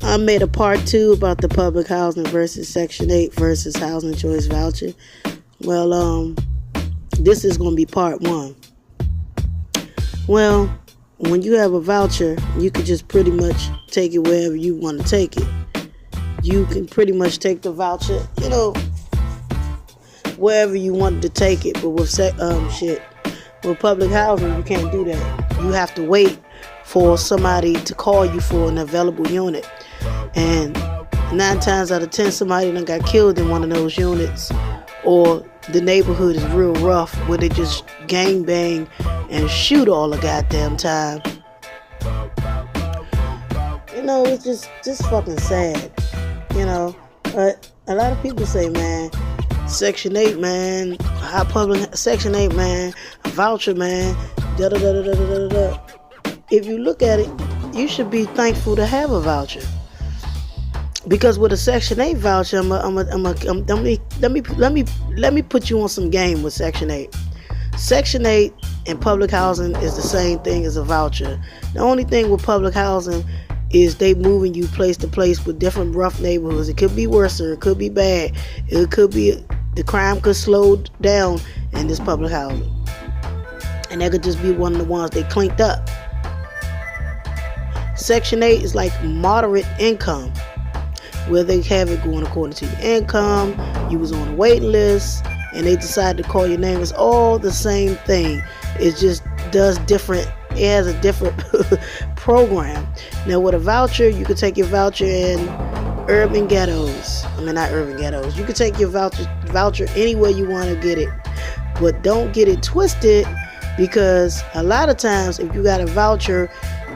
I made a part 2 about the public housing versus Section 8 versus housing choice voucher. Well, this is going to be part 1. Well, when you have a voucher, you can just pretty much take it wherever you want to take it. You can pretty much take the voucher, wherever you wanted to take it. But with with public housing, you can't do that. You have to wait for somebody to call you for an available unit. And 9 times out of 10, somebody done got killed in one of those units, or the neighborhood is real rough where they just gang bang and shoot all the goddamn time. It's just fucking sad. But a lot of people say, man, Section 8, man, Section 8, man, a voucher, man, da da da da da da da. If you look at it, you should be thankful to have a voucher. Because with a Section 8 voucher, let me put you on some game with Section 8. Section 8 and public housing is the same thing as a voucher. The only thing with public housing is they moving you place to place with different rough neighborhoods. It could be worse, or it could be bad. It could be the crime could slow down in this public housing, and that could just be one of the ones they cleaned up. Section 8 is like moderate income, where they have it going according to your income. You was on a waiting list, and they decided to call your name. It's all the same thing. It just does different. It has a different program. Now with a voucher, you can take your voucher in urban ghettos. Not urban ghettos. You can take your voucher anywhere you want to get it. But don't get it twisted, because a lot of times if you got a voucher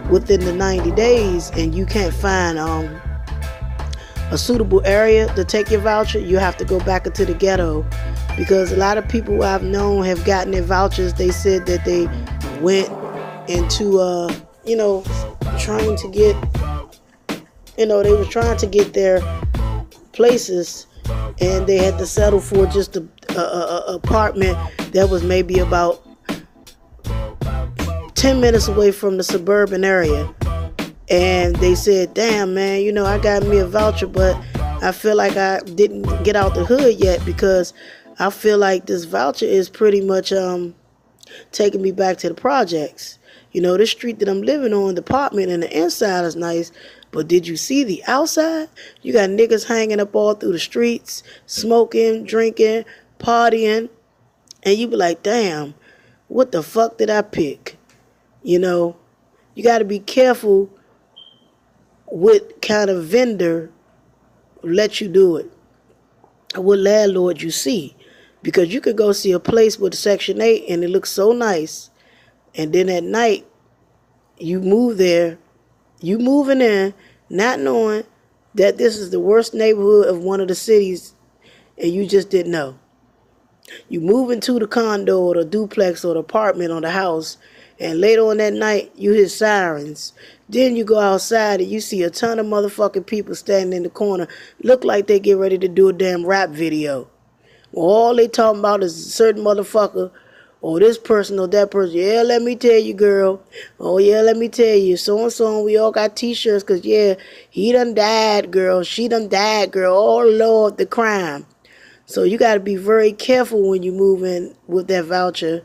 within the 90 days and you can't find a suitable area to take your voucher, you have to go back into the ghetto. Because a lot of people I've known have gotten their vouchers. They said that they went into trying to get they were trying to get their places, and they had to settle for just a apartment that was maybe about 10 minutes away from the suburban area. And they said, damn, man, I got me a voucher, but I feel like I didn't get out the hood yet, because I feel like this voucher is pretty much taking me back to the projects. This street that I'm living on, the apartment and the inside is nice, but did you see the outside? You got niggas hanging up all through the streets, smoking, drinking, partying, and you be like, damn, what the fuck did I pick? You got to be careful what kind of vendor let you do it, what landlord you see. Because you could go see a place with Section 8 and it looks so nice, and then at night you move there, you moving in not knowing that this is the worst neighborhood of one of the cities, and you just didn't know. You move into the condo or the duplex or the apartment or the house, and later on that night you hear sirens. Then you go outside and you see a ton of motherfucking people standing in the corner, look like they get ready to do a damn rap video. All they talking about is a certain motherfucker, or this person or that person. Yeah, let me tell you, girl. Oh, yeah, let me tell you. So-and-so, we all got t-shirts, because, yeah, he done died, girl. She done died, girl. Oh, Lord, the crime. So you got to be very careful when you move in with that voucher.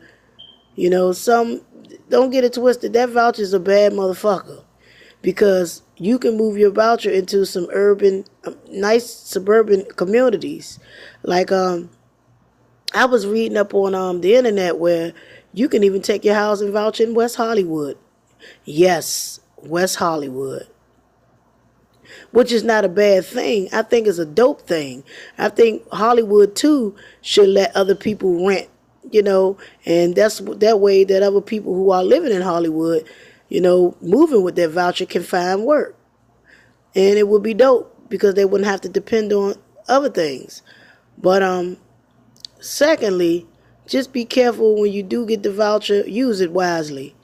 Don't get it twisted. That voucher is a bad motherfucker, because you can move your voucher into some urban, nice suburban communities. Like, I was reading up on the internet where you can even take your housing voucher in West Hollywood. Yes, West Hollywood. Which is not a bad thing. I think it's a dope thing. I think Hollywood too should let other people rent, and that's that way that other people who are living in Hollywood, moving with their voucher can find work. And it would be dope, because they wouldn't have to depend on other things. But secondly, just be careful when you do get the voucher, use it wisely.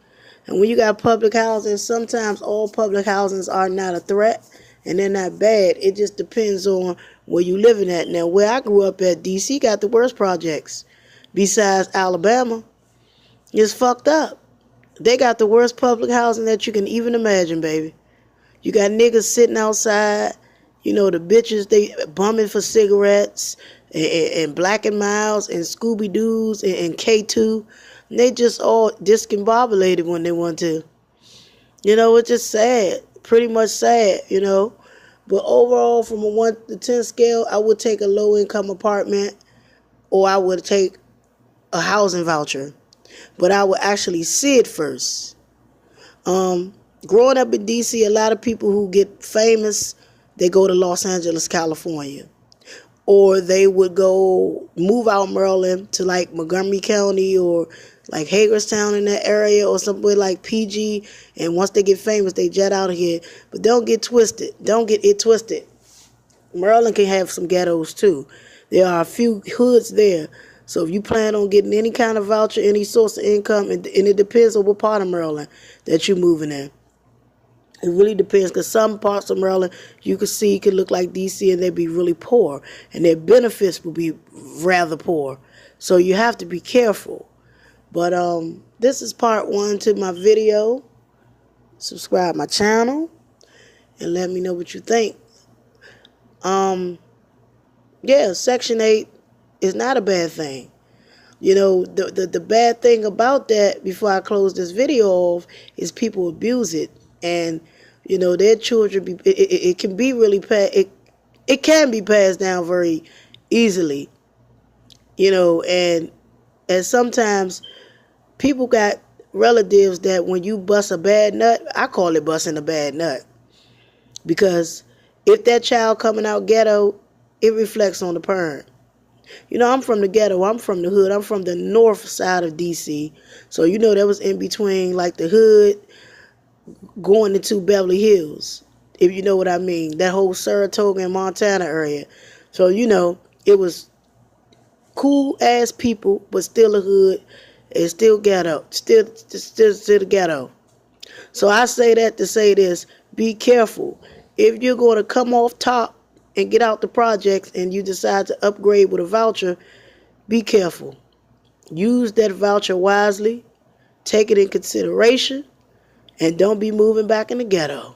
And when you got public housing, sometimes all public housings are not a threat, and they're not bad. It just depends on where you living at. Now, where I grew up at, D.C. got the worst projects. Besides Alabama, it's fucked up. They got the worst public housing that you can even imagine, baby. You got niggas sitting outside, you know, the bitches, they bumming for cigarettes, and Black and Miles, and Scooby-Doo's, and K2. And they just all discombobulated when they want to. You know, it's just sad. Pretty much sad, you know. But overall, from a 1 to 10 scale, I would take a low-income apartment, or I would take a housing voucher. But I would actually see it first. Growing up in D.C., a lot of people who get famous, they go to Los Angeles, California. Or they would go move out Maryland to like Montgomery County or like Hagerstown in that area, or somewhere like PG. And once they get famous, they jet out of here. But don't get twisted. Don't get it twisted. Maryland can have some ghettos too. There are a few hoods there. So if you plan on getting any kind of voucher, any source of income, and it depends on what part of Maryland that you're moving in. It really depends, because some parts of Maryland you can see could look like D.C. and they'd be really poor, and their benefits will be rather poor. So you have to be careful. But this is part 1 to my video. Subscribe my channel and let me know what you think. Yeah, Section 8 is not a bad thing. You know, the bad thing about that, before I close this video off, is people abuse it. And, you know, their children, it can be really, it can be passed down very easily. You know, and sometimes people got relatives that when you bust a bad nut, I call it busting a bad nut. Because if that child coming out ghetto, it reflects on the parent. You know, I'm from the ghetto. I'm from the hood. I'm from the north side of D.C. So, you know, that was in between, like, the hood going into Beverly Hills, if you know what I mean. That whole Saratoga and Montana area. So, you know, it was cool-ass people, but still a hood and still ghetto. Still the ghetto. So I say that to say this. Be careful. If you're going to come off top and get out the projects and you decide to upgrade with a voucher, be careful. Use that voucher wisely. Take it in consideration. And don't be moving back in the ghetto.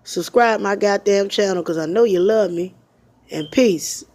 Subscribe my goddamn channel, because I know you love me. And peace.